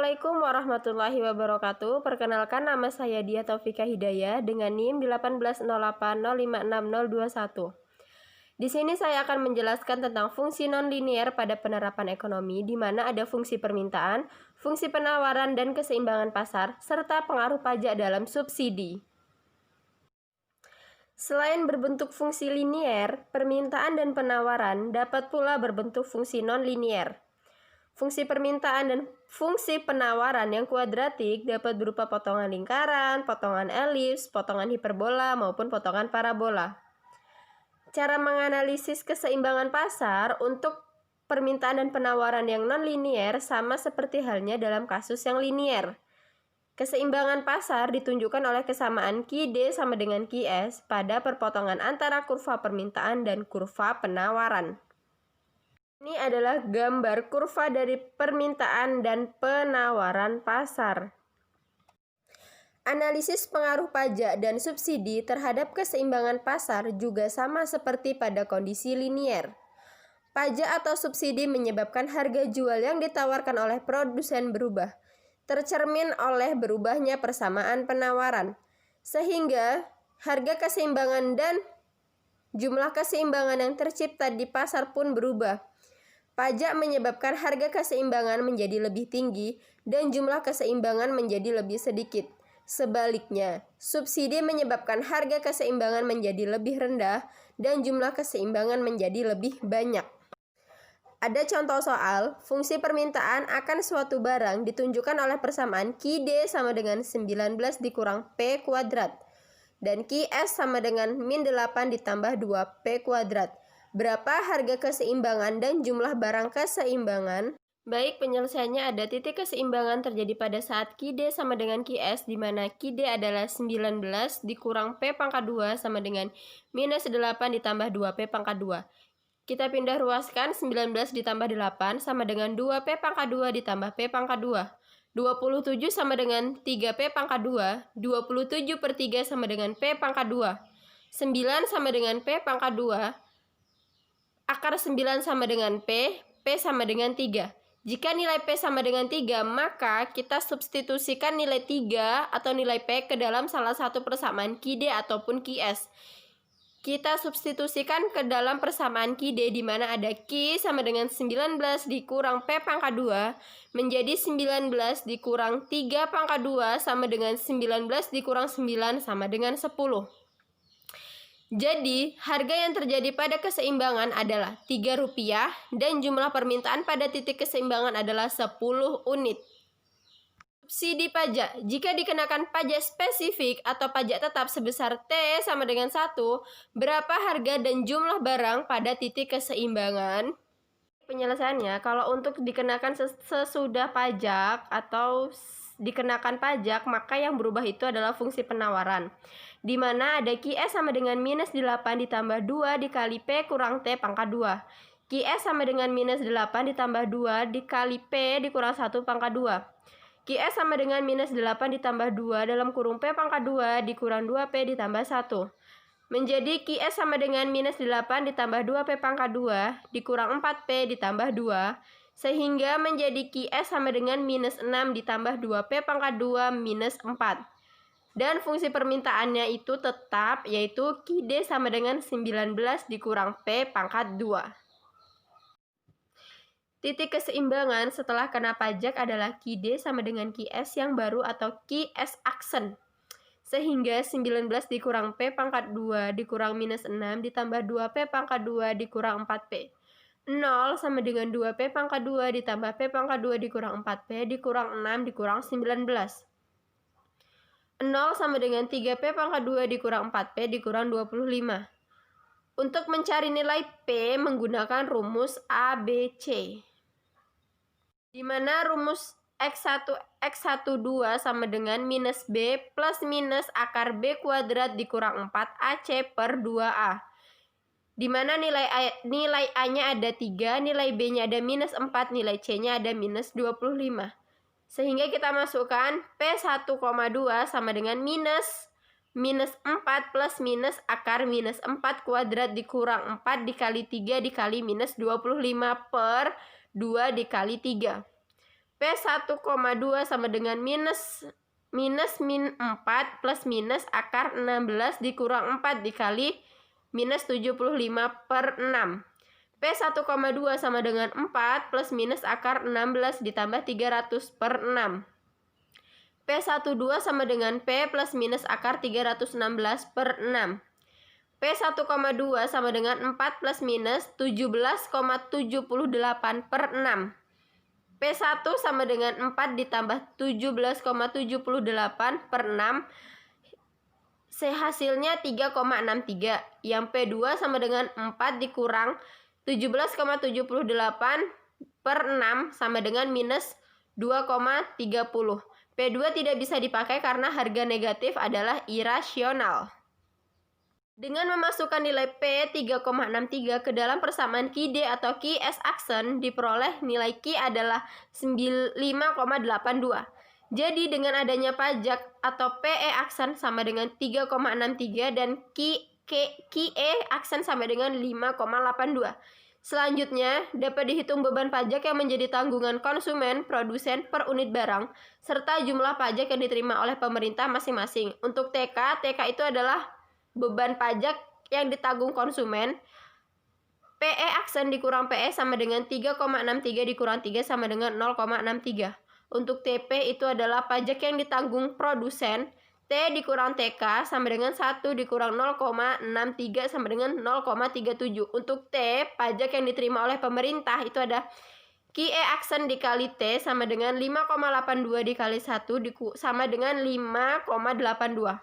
Assalamualaikum warahmatullahi wabarakatuh. Perkenalkan, nama saya Diah Taufika Hidayah dengan NIM 18080560021. Di sini saya akan menjelaskan tentang fungsi nonlinier pada penerapan ekonomi, di mana ada fungsi permintaan, fungsi penawaran dan keseimbangan pasar, serta pengaruh pajak dalam subsidi. Selain berbentuk fungsi linier, permintaan dan penawaran dapat pula berbentuk fungsi nonlinier. Fungsi permintaan dan fungsi penawaran yang kuadratik dapat berupa potongan lingkaran, potongan elips, potongan hiperbola, maupun potongan parabola. Cara menganalisis keseimbangan pasar untuk permintaan dan penawaran yang non-linier sama seperti halnya dalam kasus yang linier. Keseimbangan pasar ditunjukkan oleh kesamaan Qd sama dengan Qs pada perpotongan antara kurva permintaan dan kurva penawaran. Ini adalah gambar kurva dari permintaan dan penawaran pasar. Analisis pengaruh pajak dan subsidi terhadap keseimbangan pasar juga sama seperti pada kondisi linier. Pajak atau subsidi menyebabkan harga jual yang ditawarkan oleh produsen berubah, tercermin oleh berubahnya persamaan penawaran, sehingga harga keseimbangan dan jumlah keseimbangan yang tercipta di pasar pun berubah. Pajak menyebabkan harga keseimbangan menjadi lebih tinggi dan jumlah keseimbangan menjadi lebih sedikit. Sebaliknya, subsidi menyebabkan harga keseimbangan menjadi lebih rendah dan jumlah keseimbangan menjadi lebih banyak. Ada contoh soal, fungsi permintaan akan suatu barang ditunjukkan oleh persamaan Qd sama dengan 19 dikurang P kuadrat dan Qs sama dengan min 8 ditambah 2P kuadrat. Berapa harga keseimbangan dan jumlah barang keseimbangan? Baik, penyelesaiannya ada titik keseimbangan terjadi pada saat Qd sama dengan Qs, di mana Qd adalah 19 dikurang P pangkat 2 sama dengan minus 8 ditambah 2P pangkat 2. Kita pindah ruaskan, 19 ditambah 8 sama dengan 2P pangkat 2 ditambah P pangkat 2. 27 sama dengan 3P pangkat 2, 27 per 3 sama dengan P pangkat 2. 9 sama dengan P pangkat 2. Akar 9 sama dengan P sama dengan 3. Jika nilai P sama dengan 3, maka kita substitusikan nilai 3 atau nilai P ke dalam salah satu persamaan Qd ataupun Qs. Kita substitusikan ke dalam persamaan Qd di mana ada Q sama dengan 19 dikurang P pangkat 2 menjadi 19 dikurang 3 pangkat 2 sama dengan 19 dikurang 9 sama dengan 10. Jadi, harga yang terjadi pada keseimbangan adalah Rp3 dan jumlah permintaan pada titik keseimbangan adalah 10 unit. Subsidi pajak. Jika dikenakan pajak spesifik atau pajak tetap sebesar T sama dengan 1, berapa harga dan jumlah barang pada titik keseimbangan? Penyelesaiannya, kalau untuk dikenakan sesudah pajak atau dikenakan pajak, maka yang berubah itu adalah fungsi penawaran, di mana ada Qs sama dengan minus 8 ditambah 2 dikali P kurang T pangkat 2. Qs sama dengan minus 8 ditambah 2 dikali P dikurang 1 pangkat 2. Qs sama dengan minus 8 ditambah 2 dalam kurung P pangkat 2 dikurang 2P ditambah 1. Menjadi Qs sama dengan minus 8 ditambah 2P pangkat 2 dikurang 4P ditambah 2. Sehingga menjadi Qs sama dengan minus 6 ditambah 2P pangkat 2 minus 4. Dan fungsi permintaannya itu tetap, yaitu Qd sama dengan 19 dikurang P pangkat 2. Titik keseimbangan setelah kena pajak adalah Qd sama dengan Qs yang baru atau Qs aksen. Sehingga 19 dikurang P pangkat 2 dikurang minus 6 ditambah 2P pangkat 2 dikurang 4P. 0 sama dengan 2P pangkat 2 ditambah P pangkat 2 dikurang 4P dikurang 6 dikurang 19. 0 sama dengan 3P pangkat 2 dikurang 4P dikurang 25. Untuk mencari nilai P menggunakan rumus ABC, di mana rumus X1 X12 sama dengan minus B plus minus akar B kuadrat dikurang 4AC per 2A. Di mana nilai A-nya ada 3, nilai B-nya ada minus 4, nilai C-nya ada minus 25. Sehingga kita masukkan P1,2 sama dengan minus 4 plus minus akar minus 4 kuadrat dikurang 4 dikali 3 dikali minus 25 per 2 dikali 3. P1,2 sama dengan minus min 4 plus minus akar 16 dikurang 4 dikali minus 75/6. P1,2 sama dengan 4 plus minus akar 16 ditambah 300/6. P12 sama dengan P plus minus akar 316/6. P1,2 sama dengan 4 plus minus 17,78/6. P1 sama dengan 4 ditambah 17,78/6. Hasilnya 3,63. Yang P2 sama dengan 4 dikurang 17,78/6 sama dengan minus 2,30. P2 tidak bisa dipakai karena harga negatif adalah irasional. Dengan memasukkan nilai P 3,63 ke dalam persamaan Ki D atau Ki S aksen, diperoleh nilai Ki adalah 5,82. Jadi dengan adanya pajak atau PE aksen sama dengan 3,63 dan Ki E aksen sama dengan 5,82. Selanjutnya, dapat dihitung beban pajak yang menjadi tanggungan konsumen, produsen per unit barang, serta jumlah pajak yang diterima oleh pemerintah masing-masing. Untuk TK itu adalah beban pajak yang ditanggung konsumen. PE aksen dikurang PE sama dengan 3,63 dikurang 3 sama dengan 0,63. Untuk TP itu adalah pajak yang ditanggung produsen. T dikurang TK sama dengan 1 dikurang 0,63 sama dengan 0,37. Untuk T, pajak yang diterima oleh pemerintah itu ada Ki E aksen dikali T sama dengan 5,82 dikali 1 sama dengan 5,82.